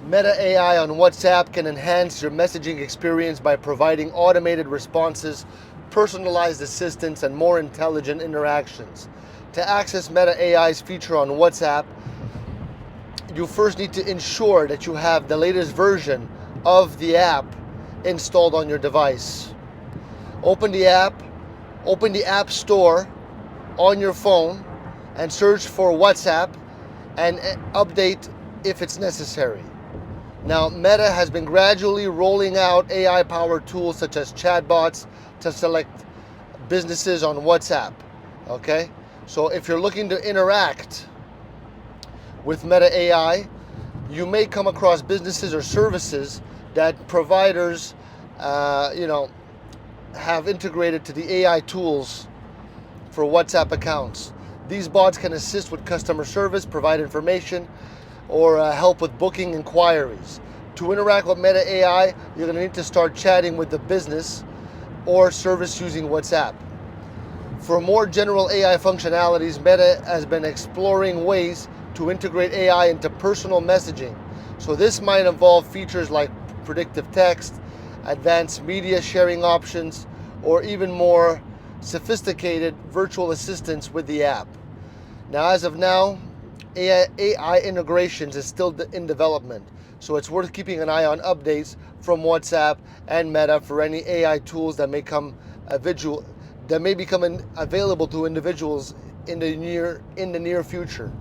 Meta AI on WhatsApp can enhance your messaging experience by providing automated responses, personalized assistance, and more intelligent interactions. To access Meta AI's feature on WhatsApp, you first need to ensure that you have the latest version of the app installed on your device. Open the app, open the App Store on your phone, and search for WhatsApp and update if it's necessary. Now, Meta has been gradually rolling out AI-powered tools such as chatbots to select businesses on WhatsApp. Okay? So if you're looking to interact with Meta AI, you may come across businesses or services that providers, have integrated to the AI tools for WhatsApp accounts. These bots can assist with customer service, provide information, or help with booking inquiries. To interact with Meta AI, you're going to need to start chatting with the business or service using WhatsApp. For more general AI functionalities, Meta has been exploring ways to integrate AI into personal messaging. So this might involve features like predictive text, advanced media sharing options, or even more sophisticated virtual assistants with the app. Now, as of now, AI integrations is still in development, so it's worth keeping an eye on updates from WhatsApp and Meta for any AI tools that may become available to individuals in the near future.